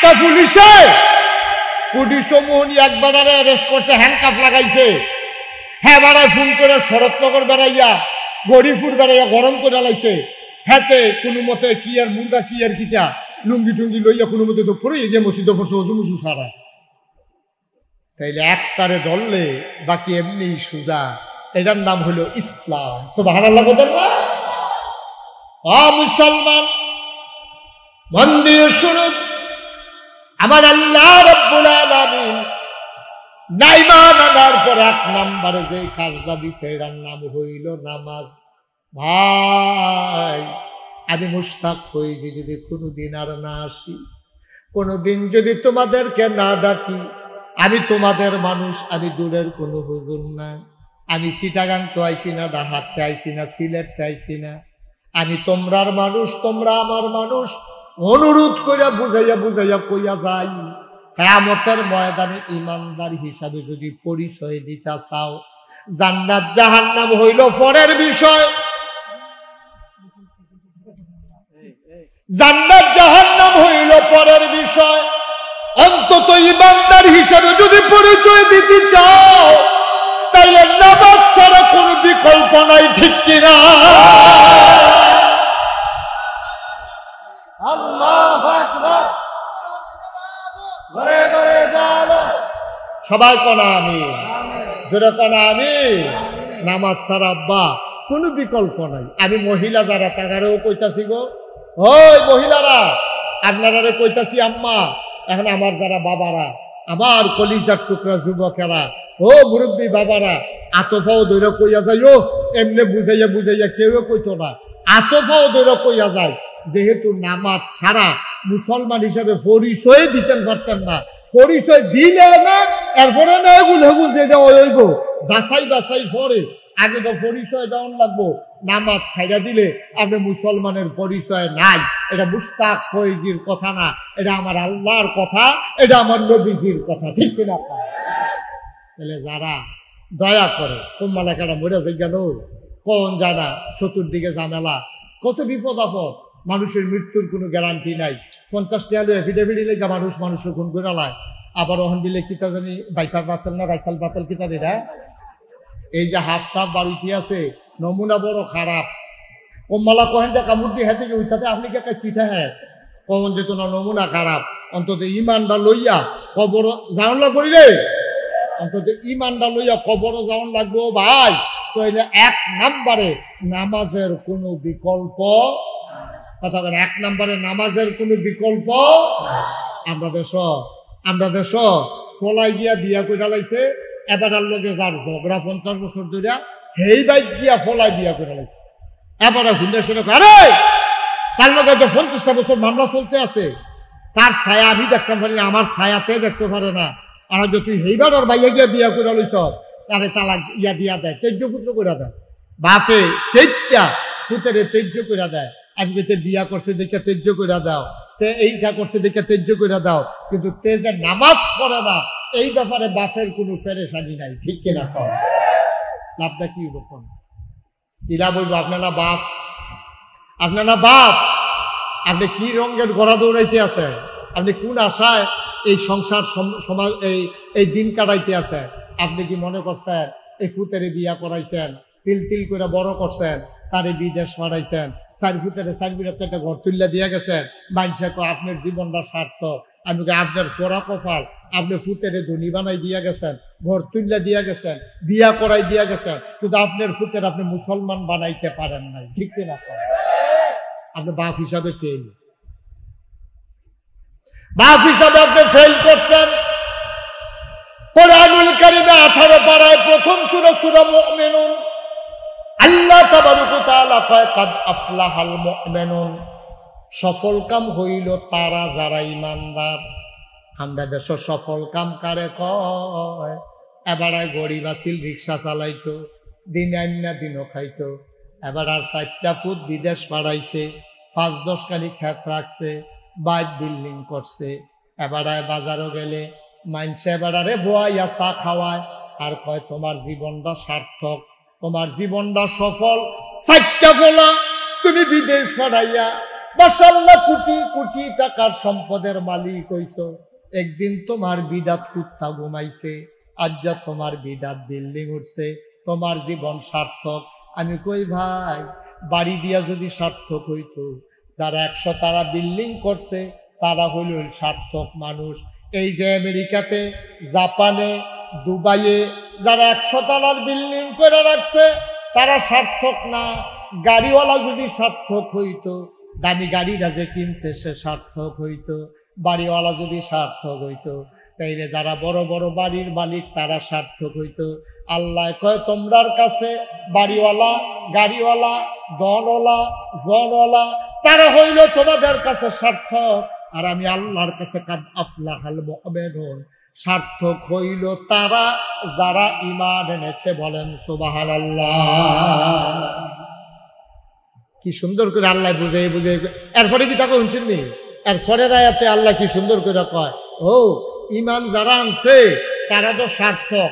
একটা পুলিশে কোটি সমোহনী একবার অ্যারেস্ট করছে, হ্যান্ডকাফ লাগাইছে। হ্যাঁ বাড়ায় ফোন করে শরৎনগর বেড়াইয়া গরিপুর বেড়াইয়া গরম করে লাইছে। হ্যাঁতে কোনো মতে কি আর মুরগা কি আর কিতা লুঙ্গি টুঙ্গি লইয়া কোনো মতে তো পড়ে যে মসজিদে পড়ছে অজু মুজু সারা। তাইলে একটারে ধরলে বাকি এমনি সোজা। এটার নাম হলো ইসলাম। সুবহানাল্লাহ বলেন না? মুসলমান মন দিয়ে শুনুন, আমার আল্লাহ রাব্বুল আলামিন নাইমান আনার পর এক নম্বরে যে কাজটা দিছে এটার নাম হইল নামাজ। ভাই আমি মুশতাক হয়েছি যদি কোনোদিন আর না আসি, কোনোদিন যদি তোমাদেরকে না ডাকি। আমি তোমাদের মানুষ, আমি দূরের কোনো হুজুর না। আমি চিটাগাং তো আইছি না, ডাহাতে আইছি না, সিলেটতে আইছি না। আমি তোমরার মানুষ, তোমরা আমার মানুষ। অনুরোধ করে বুঝাইয়া বুঝাইয়া কইয়া যাই, কিয়ামতের ময়দানে ইমানদার হিসাবে যদি পরিচয় দিতে চাও, জান্নাত জাহান্নাম হইল পরের বিষয়। জান্নাত জাহান্নাম হইল পরের বিষয়। অন্তত ইমানদার হিসাবে যদি পরিচয় দিতে চাও, তাইলে নামাজ ছাড়া কোনো বিকল্প নাই, ঠিক কিনা? আল্লাহু আকবার। ঘরে ঘরে যাও, সবাই কোনা আমি, জোরে কোনা আমি। নামাজ ছাড়া আব্বা কোনো বিকল্প নাই। আমি মহিলা যারা তারাও কইতাছি গো, ওই মহিলারা আপনারা কইতাছি আম্মা, এখন আমার যারা বাবারা, আমার কলিজার টুকরা যুবকেরা, ও মুরব্বী বাবারা, আতফাও ধরে কইয়া যায়। ও এমনি বুঝাইয়া বুঝাইয়া কেউ কইতো না, আতফাও ধরে কইয়া যায়। যেহেতু নামাজ ছাড়া মুসলমান হিসাবে পরিচয় দিতেন পারতেন না, পরিচয় দিলে না এরপরে না এগুল হেগুল যেটা হইব যাচাই বাছাই পরে আগে তো পরিচয় দেওয়ান লাগবো। নামাজ ছাইড়া দিলে আপনি মুসলমানের পরিচয় নাই। এটা মুশতাক ফয়েজির কথা না, এটা আমার আল্লাহর কথা, এটা আমার নবীজির কথা, ঠিক কিনা? তাহলে যারা দয়া করে তোমার লেখাটা মরে যাই গেল কোন জানা, চতুর্দিকে ঝামেলা, কত বিপদ আপদ। মানুষের মৃত্যুর কোনো গ্যারান্টি নাই। 50 টাকা এফিডেভিট লেখা মানুষ মানুষের খুন করে লায়। আবার ওখান দিলে কিতা জানি বাইপার রাসেল না রাইসাল বাতাল কিতা দিরা। এই যে হাফ টাফ বাড়িটি আছে, নমুনা বড় খারাপ। কম্মালা কহেন যে কামড় দিয়ে হ্যাঁ থেকে ওইটাতে আপনি কে পিঠা হ্যাঁ কখন যেত না, নমুনা খারাপ। অন্তত ইমানটা লইয়া কবর যাওয়ান লাগবো রে, অন্তত ইমানটা লইয়া কবর যাওয়ান লাগবো ভাই। তো এই এক নাম্বারে নামাজের কোনো বিকল্প কথা বলেন, এক নম্বরে নামাজের কোনো বিকল্প। আমরা দেশ ফলাই গিয়া বিয়া করে লাইছে, এবার লোকে যার ঝগড়া 50 বছর ধরে হেই বাইক গিয়া ফলাই বিয়া করে লাইছে। এবার হুন্ডা শুনে আরে তার লোকে তো 50টা বছর মামলা চলতে আছে, তার ছায়া আমি দেখতে পারি না, আমার ছায়াতে দেখতে পারে না। আর যদি হেইবার আর বাইয়া গিয়া বিয়া করে লইছ, তারে তালাক ইয়া দিয়া দেয়, তেজ্য পুত্র করে দেয়। বাপে সেইটা ফুতেরে তেজ্য করে দেয়। আমি তে বিয়া করছে দেখে তেজ্য করে দাও, তে এইটা করছে দেখে তেজ্য করে দাও, কিন্তু তে যে নামাজ পড়ে না এই ব্যাপারে বাপের কোনো ফেরেশানি নাই, ঠিক কিনা? লাভটা কি বলুন? কিরা বলবো আপনারা বাপ, আপনারা বাপ, আপনি কি রঙের গড়া দৌড়াইতে আছে? আপনি কোন আশায় এই সংসার সমাজ এই দিন কাটাইতে আছে? আপনি কি মনে করছেন এই ফুতেরে বিয়া করাইছেন, তিল তিল করে বড় করছেন, তারে বিদেশ পাঠাইছেন, 4 ফুটের 4 বিরাট 4টা ঘর তুলিয়া দিয়া গেছেন? মানুষে তো আপনার জীবনটা সার্থক। আমি আপনার সোরা কপাল, আপনি ফুতেরে ধনী বানাই দিয়া গেছেন, ঘর তুলিয়া দিয়া গেছেন, বিয়া করাই দিয়া গেছেন, কিন্তু আপনার ফুতের আপনি মুসলমান বানাইতে পারেন নাই, ঠিক কিনা? আপনি বাপ হিসাবে ফেল, বাপ হিসাবে আপনি ফেল করছেন। কোরআনুল কারীমে 18 পারায় প্রথম সূরা সূরা মুমিনুন আল্লাহ তাবারক তাআলা কয় কাদ আফলাহাল মুমিনুন, সফল কাম হইল তারা যারা ইমানদার। আমরা দেশ সফল কাম কারে কয়? এবারে গরিব আছিল, রিক্সা চালাইতো, দিন আইনা দিনও খাইতো। এবার আর 4টা ফুট বিদেশ পাঠাইছে, 5-10 কানি খেত রাখছে, বাইক বিল্ডিং করছে। এবারে বাজারও গেলে মাইনসে এবারে বয়াইয়া চা খাওয়ায় আর কয় তোমার জীবনটা সার্থক, তোমার জীবনটা সফল। 4টা ফোলা তুমি বিদেশ পাঠাইয়া মাশাআল্লাহ কোটি কোটি টাকার সম্পদের মালিক হইছো, একদিন তোমার বিডাত কুত্তা ঘুমাইছে, আজ যা তোমার বিডাত বিল্ডিং উঠছে, তোমার জীবন সার্থক। আমি কই ভাই, বাড়ি দিয়া যদি সার্থক হইতো, যারা 100 তারা বিল্ডিং করছে তারা হইল সার্থক মানুষ। এই যে আমেরিকাতে, জাপানে, দুবাইয়ে যারা 100 তালার বিল্ডিং করে রাখছে তারা সার্থক না। গাড়িওয়ালা যদি সার্থক হইতো, দামি গাড়িটা যে কিনছে সে সার্থক হইতো। বাড়িওয়ালা যদি সার্থক হইতো, তাইলে যারা বড় বড় বাড়ির মালিক তারা সার্থক হইতো। আল্লাহ কয় তোমরার কাছে বাড়িওয়ালা, গাড়িওয়ালা, দনওয়ালা, জনওয়ালা তারা হইল তোমাদের কাছে সার্থক, আর আমি আল্লাহর কাছে কাদ আফলাহাল মুমিনুন, সার্থক হইল তারা যারা ঈমান এনেছে। বলেন সুবহানাল্লাহ। কি সুন্দর করে আল্লাহ বুঝাই বুঝাই, এরপরে কি তাকে শুনছেননি? এরপরের আয়াতে আল্লাহ কি সুন্দর করে কয়, ও ঈমান যারা আনছে তারা তো সার্থক।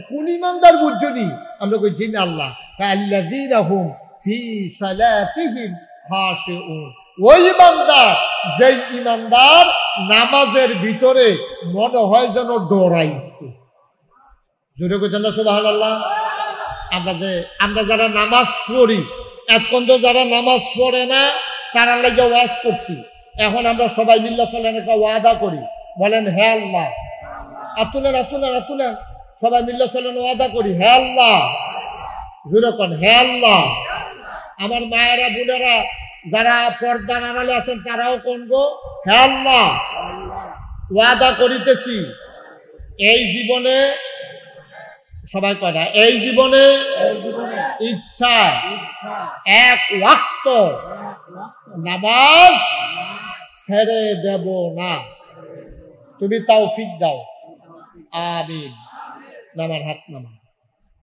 কোন ঈমানদার বুঝছনি? আমরা কই জিন আল্লাহ আল্লাযীনা হুম ফি সালাতিহিম খাশিউন, ওই ঈমানদার যেই ঈমানদার নামাজের ভিতরে মনে হয় যেন ডরাইছে। জোরে কইতেন না সুবহানাল্লাহ? আমরা যারা নামাজ পড়ি, এখন তো যারা নামাজ পড়ে না তারা লাগে ওয়াজ করছি, এখন আমরা সবাই মিল্লা চলেন একটা ওয়াদা করি। বলেন হে আল্লাহ, আতুলেন আতুলেন আতুলেন, সবাই মিল্লা চলেন ওয়াদা করি, হে আল্লাহ, জোরে কোন হে আল্লাহ। আমার মায়েরা বোনেরা যারা পর্দার আড়ালে আছেন তারাও কোনগো, হে আল্লাহ, ওয়াদা করিতেছি এই জীবনে, সবাই কয় না, এই জীবনে ইচ্ছা 1 ওয়াক্ত নামাজ ছেড়ে দেব না। তুমি তৌফিক দাও, আমিন। নামান হাত নামান।